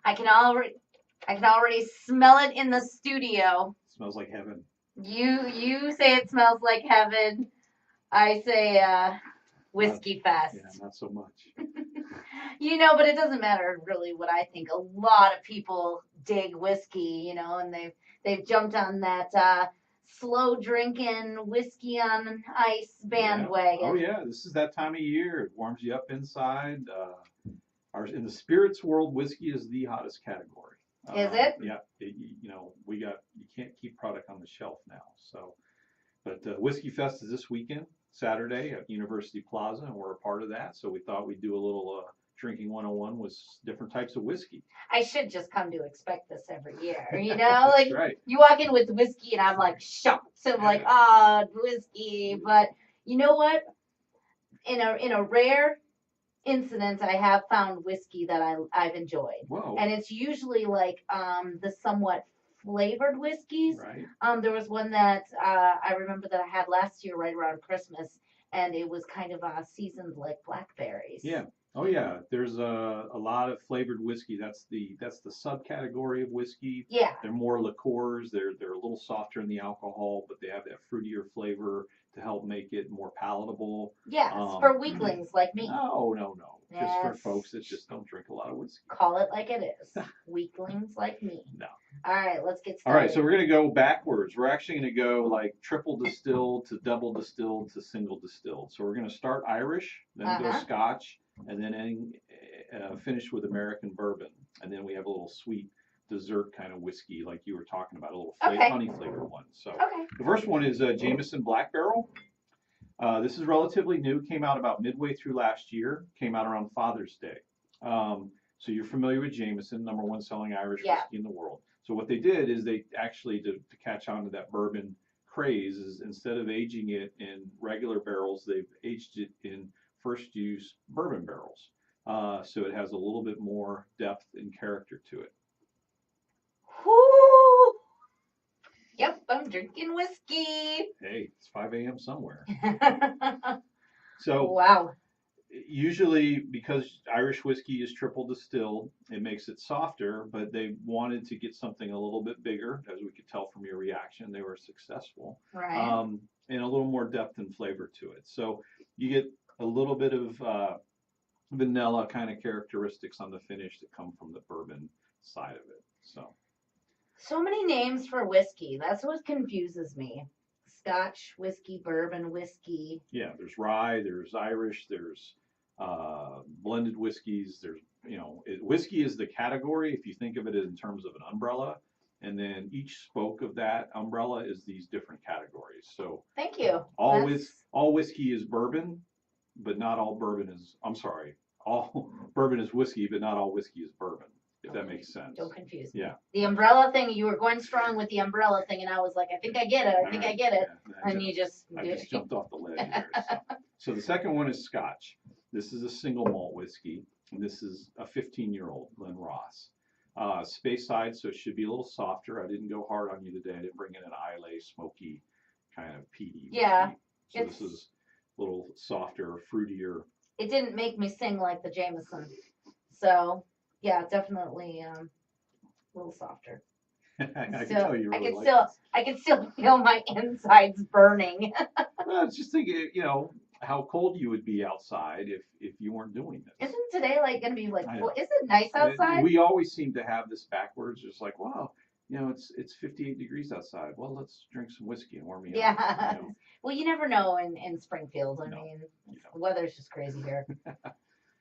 I can already I can already smell it in the studio. Smells like heaven. You say it smells like heaven. I say whiskey fest. Yeah, not so much. But it doesn't matter really what I think. A lot of people dig whiskey, and they've jumped on that slow drinking whiskey on ice bandwagon. Yeah. Oh yeah, this is that time of year. It warms you up inside. In the spirits world, whiskey is the hottest category. Is it? Yeah. You can't keep product on the shelf now. So, but Whiskey Fest is this weekend, Saturday at University Plaza, and we're a part of that. So we thought we'd do a little drinking 101 with different types of whiskey. I should just come to expect this every year. Like right. You walk in with whiskey, and I'm like shocked. So I'm like, whiskey. But you know what? In a rare incident, I have found whiskey that I've enjoyed. Whoa. And it's usually like the somewhat flavored whiskeys. Right. There was one that I remember that I had last year right around Christmas, and it was kind of seasoned like blackberries. Yeah. Oh yeah. There's a lot of flavored whiskey. That's the subcategory of whiskey. Yeah. They're more liqueurs. They're a little softer in the alcohol, but they have that fruitier flavor to help make it more palatable. Yes, for weaklings like me. No. Yes. Just for folks that just don't drink a lot of whiskey. Call it like it is. Weaklings like me. No. All right, let's get started. All right, so we're going to go backwards. We're actually going to go like triple distilled to double distilled to single distilled. So we're going to start Irish, then go Scotch, and then finish with American bourbon. And then we have a little sweet dessert kind of whiskey like you were talking about, a little honey flavored one. So the first one is Jameson Black Barrel. This is relatively new, came out about midway through last year, came out around Father's Day. So you're familiar with Jameson, #1 selling Irish whiskey in the world. So what they did is they actually, to catch on to that bourbon craze, is instead of aging it in regular barrels, they've aged it in first use bourbon barrels. So it has a little bit more depth and character to it. Woo! Yep, I'm drinking whiskey. Hey, it's 5 a.m. somewhere. So wow. Usually, because Irish whiskey is triple distilled, it makes it softer, but they wanted to get something a little bit bigger, as we could tell from your reaction. They were successful. Right. And a little more depth and flavor to it. So you get a little bit of vanilla kind of characteristics on the finish that come from the bourbon side of it. So many names for whiskey. That's what confuses me. Scotch whiskey, bourbon whiskey. Yeah, there's rye, there's Irish, there's blended whiskeys. There's, whiskey is the category if you think of it in terms of an umbrella, and then each spoke of that umbrella is these different categories. So thank you. All whiskey is bourbon, but not all bourbon is. I'm sorry, all bourbon is whiskey, but not all whiskey is bourbon. If that makes sense. Don't confuse me. Yeah. The umbrella thing, you were going strong with the umbrella thing, and I was like, I think I get it. I think I get it. Yeah, and I just jumped off the ledge there. So the second one is Scotch. This is a single malt whiskey, and this is a 15-year-old Glenrothes. Speyside, so it should be a little softer. I didn't go hard on you today. I didn't bring in an Islay, smoky, kind of peaty. Yeah. So this is a little softer, fruitier. It didn't make me sing like the Jameson. So yeah, definitely a little softer. I can still feel my insides burning. Well, I was just thinking, how cold you would be outside if you weren't doing this. Isn't today going to be is it nice outside? We always seem to have this backwards. Just like, wow, it's 58 degrees outside. Well, let's drink some whiskey and warm me up. Yeah. Well, you never know in Springfield. I mean, the weather's just crazy here.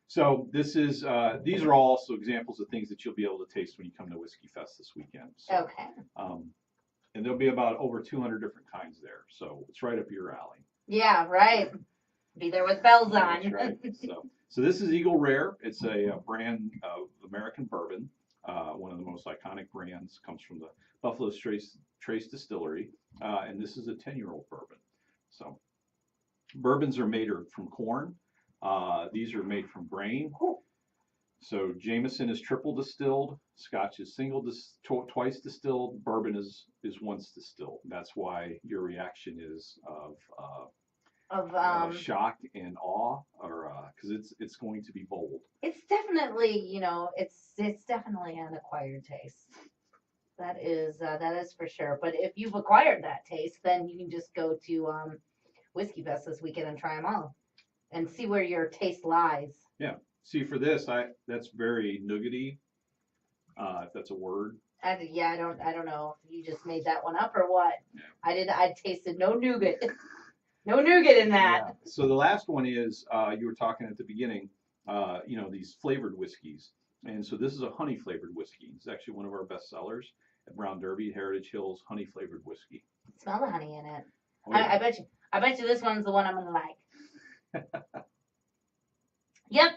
So these are all also examples of things that you'll be able to taste when you come to Whiskey Fest this weekend. So, okay. And there'll be about over 200 different kinds there. So it's right up your alley. Yeah, right. Be there with bells on. That's right. So this is Eagle Rare. It's a brand of American bourbon. One of the most iconic brands, comes from the Buffalo Trace Distillery. And this is a 10-year-old bourbon. So bourbons are made from corn. These are made from grain. So Jameson is triple distilled, Scotch is twice distilled, bourbon is once distilled. That's why your reaction is of shock and awe, or because it's going to be bold. It's definitely, it's definitely an acquired taste. That is for sure. But if you've acquired that taste, then you can just go to Whiskey Fest this weekend and try them all, and see where your taste lies. Yeah. See, for this, that's very nougaty, if that's a word. I don't know if you just made that one up or what. Yeah. I tasted no nougat. No nougat in that. Yeah. So the last one is, you were talking at the beginning, these flavored whiskeys. And so this is a honey flavored whiskey. It's actually one of our best sellers at Brown Derby, Heritage Hills honey flavored whiskey. Smell the honey in it. Oh, yeah. I bet you this one's the one I'm gonna like. Yep,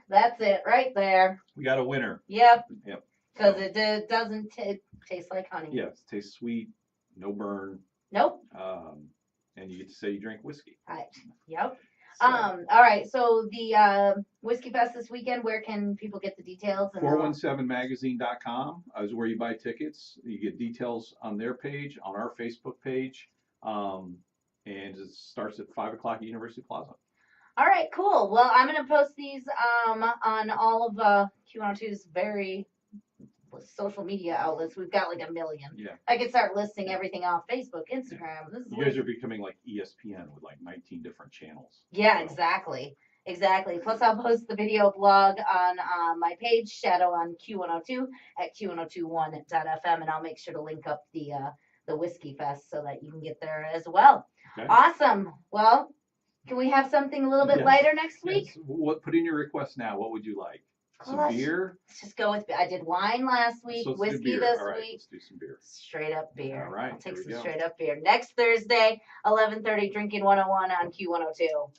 that's it right there. We got a winner. Yep. Yep. Because it doesn't taste like honey. Yes, it tastes sweet, no burn. Nope. And you get to say you drink whiskey. Yep. So, All right. So the Whiskey Fest this weekend. Where can people get the details? 417magazine.com is where you buy tickets. You get details on their page, on our Facebook page, and it starts at 5 o'clock at University Plaza. All right. Cool. Well, I'm gonna post these on all of Q102's very social media outlets. We've got like a million. Yeah. I could start listing everything off Facebook, Instagram. This is You guys are becoming like ESPN with like 19 different channels. Yeah, So, exactly. Plus, I'll post the video blog on my page, Shadow on Q102 at q1021.fm, and I'll make sure to link up the Whiskey Fest so that you can get there as well. Okay. Awesome. Well, can we have something a little bit lighter next week? Yes. Put in your request now. What would you like? Some beer? Let's just go with. I did wine last week, So let's do whiskey beer. this All right, week. let's do some beer. Straight up beer. All right, I'll take here we some go. straight up beer. Next Thursday, 11:30, Drinking 101 on Q102.